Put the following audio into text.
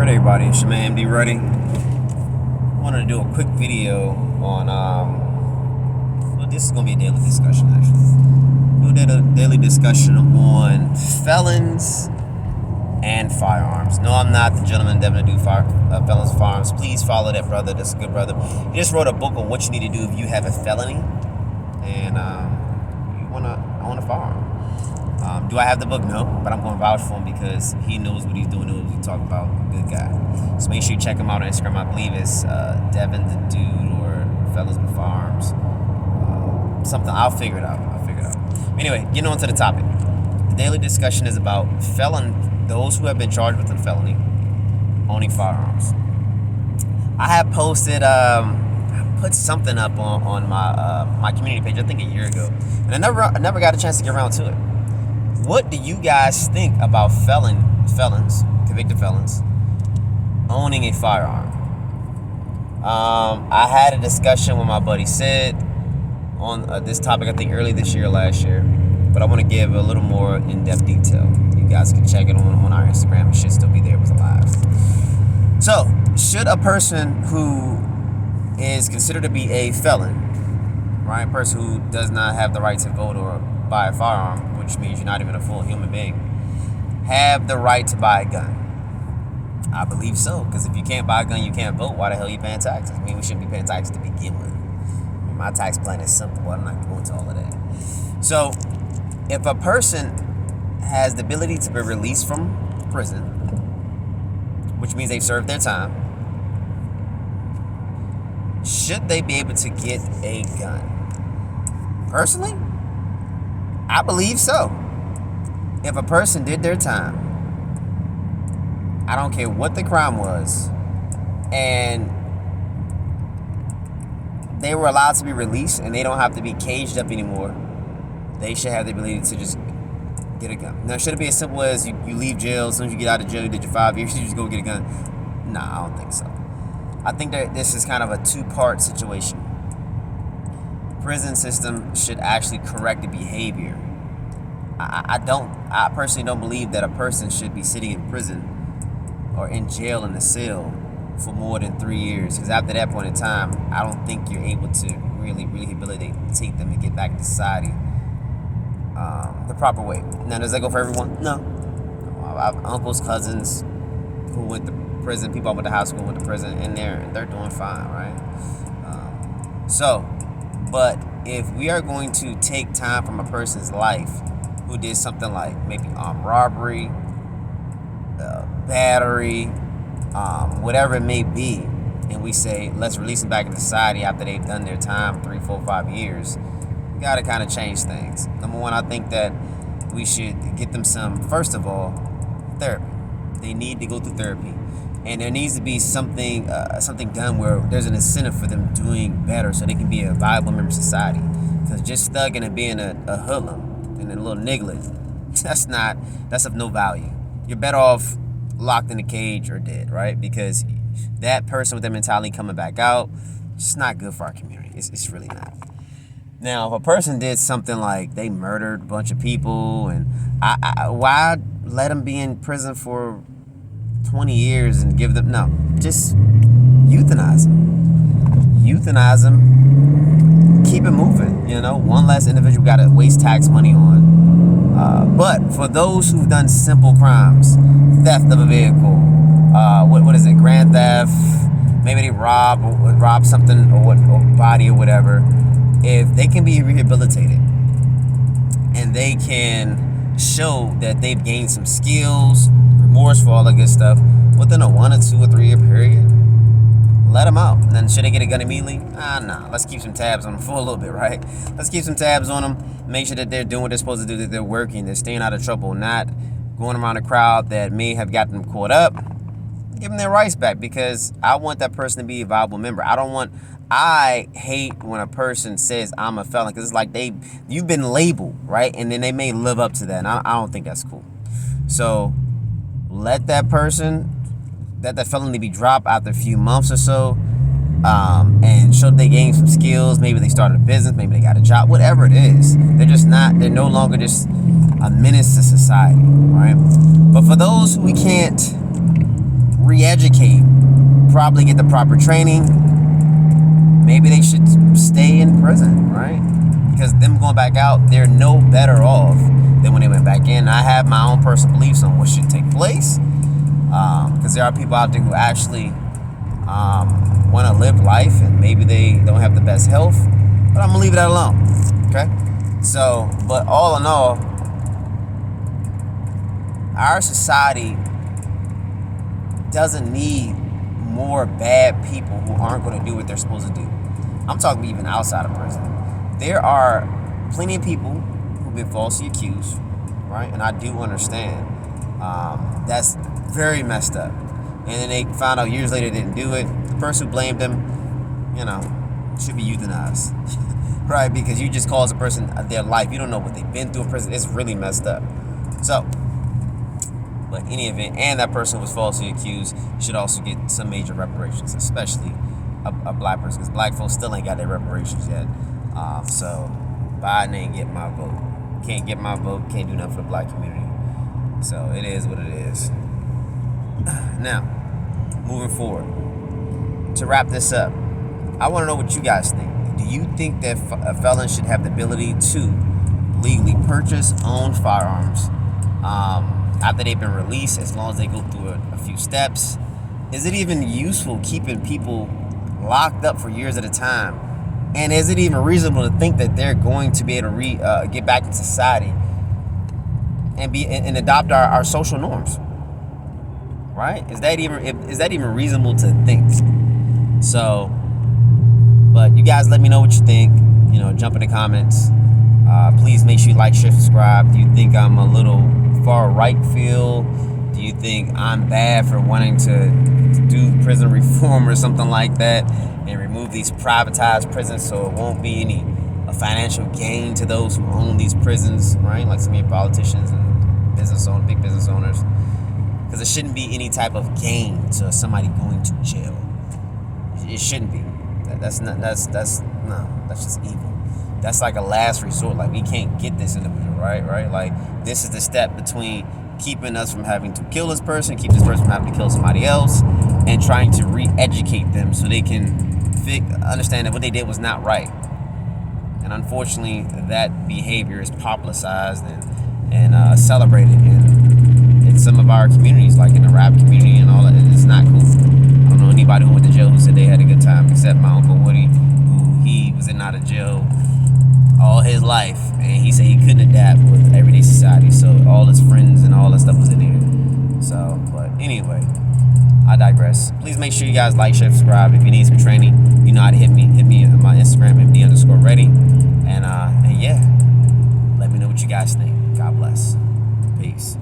Alright everybody, it's your man MD Ready. I wanted to do a quick video on, well, this is going to be a daily discussion actually. Do a daily discussion on felons and firearms. No, I'm not the gentleman devin to do felons and firearms. Please follow that brother, that's a good brother. He just wrote a book on what you need to do if you have a felony and you want to own a firearm. Do I have the book? No, but I'm going to vouch for him because he knows what he's doing, knows what he's talking about. Good guy. So make sure you check him out on Instagram. I believe it's Devin the Dude or Fellas with Firearms. Something. I'll figure it out. Anyway, getting on to the topic. The daily discussion is about those who have been charged with a felony, owning firearms. I have posted, I put something up on my community page, I think a year ago, and I never got a chance to get around to it. What do you guys think about felons, convicted felons, owning a firearm? I had a discussion with my buddy Sid on this topic, I think early this year or last year, but I want to give a little more in-depth detail. You guys can check it on our Instagram. It should still be there. It was alive. So, should a person who is considered to be a felon, right, a person who does not have the right to vote or buy a firearm, which means you're not even a full human being, have the right to buy a gun? I believe so, because if you can't buy a gun, you can't vote. Why the hell are you paying taxes? I mean, we shouldn't be paying taxes to begin with. I mean, my tax plan is simple. I'm not going to all of that. So, if a person has the ability to be released from prison, which means they've served their time, should they be able to get a gun? Personally, I believe so. If a person did their time, I don't care what the crime was, and they were allowed to be released and they don't have to be caged up anymore, they should have the ability to just get a gun. Now, should it be as simple as you leave jail, as soon as you get out of jail, you did your 5 years, you just go get a gun? Nah, I don't think so. I think that this is kind of a two-part situation. Prison system should actually correct the behavior. I personally don't believe that a person should be sitting in prison or in jail in a cell for more than 3 years, because after that point in time, I don't think you're able to really rehabilitate them and get back into society the proper way. Now, does that go for everyone? No. I have uncles, cousins who went to prison, people I went to high school went to prison, and they're doing fine, right? But if we are going to take time from a person's life who did something like maybe armed robbery, battery, whatever it may be, and we say, let's release them back into society after they've done their time, 3, 4, 5 years, we got to kind of change things. Number one, I think that we should get them first of all, therapy. They need to go through therapy. And there needs to be something done where there's an incentive for them doing better so they can be a viable member of society. Because just thugging and being a hoodlum and a little niglet, that's of no value. You're better off locked in a cage or dead, right? Because that person with that mentality coming back out, it's just not good for our community. It's really not. Now, if a person did something like they murdered a bunch of people, and why let them be in prison for 20 years and give them, no, just euthanize them, keep it moving, one less individual got to waste tax money on. But for those who've done simple crimes, theft of a vehicle, what is it, grand theft, maybe they rob something or body or whatever, if they can be rehabilitated and they can show that they've gained some skills, remorse for all that good stuff, within a 1 or 2 or 3 year period, let them out. And then should they get a gun immediately? Nah. Let's keep some tabs on them for a little bit, right? Let's keep some tabs on them. Make sure that they're doing what they're supposed to do, that they're working, they're staying out of trouble, not going around a crowd that may have gotten them caught up. Give them their rights back, because I want that person to be a viable member. I hate when a person says I'm a felon, because it's like you've been labeled, right? And then they may live up to that. And I don't think that's cool. So let that felony be dropped after a few months or so, and show they gained some skills. Maybe they started a business, maybe they got a job, whatever it is. They're no longer just a menace to society, right? But for those who we can't re-educate, probably get the proper training. Maybe they should stay in prison, right? Because them going back out, they're no better off than when they went back in. I have my own personal beliefs on what should take place, because there are people out there who actually want to live life, and maybe they don't have the best health, but I'm gonna leave that alone. Okay, so, but all in all, our society doesn't need more bad people who aren't going to do what they're supposed to do. I'm talking even outside of prison. There are plenty of people who've been falsely accused, right? And I do understand. That's very messed up. And then they found out years later they didn't do it. The person who blamed them, should be euthanized, right? Because you just caused a person their life. You don't know what they've been through in prison. It's really messed up. So, but in any event, and that person was falsely accused, should also get some major reparations, especially a black person, because black folks still ain't got their reparations yet. So Biden ain't get my vote. Can't get my vote. Can't do nothing for the black community. So it is what it is. Now, moving forward, to wrap this up, I want to know what you guys think. Do you think that felons should have the ability to legally purchase, own firearms after they've been released, as long as they go through a few steps? Is it even useful keeping people locked up for years at a time? And is it even reasonable to think that they're going to be able to get back into society and adopt our social norms? Right? Is that even reasonable to think? So, but you guys let me know what you think. Jump in the comments. Please make sure you like, share, subscribe. Do you think I'm a little far right field? Do you think I'm bad for wanting to do prison reform or something like that and remove these privatized prisons so it won't be any financial gain to those who own these prisons, right? Like some of your politicians and big business owners. Because it shouldn't be any type of gain to somebody going to jail. It shouldn't be. That's just evil. That's like a last resort. Like, we can't get this individual, right? Like, this is the step between keeping us from having to kill this person, keep this person from having to kill somebody else, and trying to re-educate them so they can understand that what they did was not right. And unfortunately, that behavior is publicized and celebrated in some of our communities, like in the rap community and all that. It's not cool. I don't know anybody who went to jail who said they had a good time, except my Uncle Woody, who he was in and out of jail all his life, and he said he couldn't adapt with everyday society, so all his friends and all that stuff was in there. So, but anyway, I digress. Please make sure you guys like, share, subscribe. If you need some training, you know how to hit me on my Instagram at @MD_ready. And yeah, let me know what you guys think. God bless. Peace.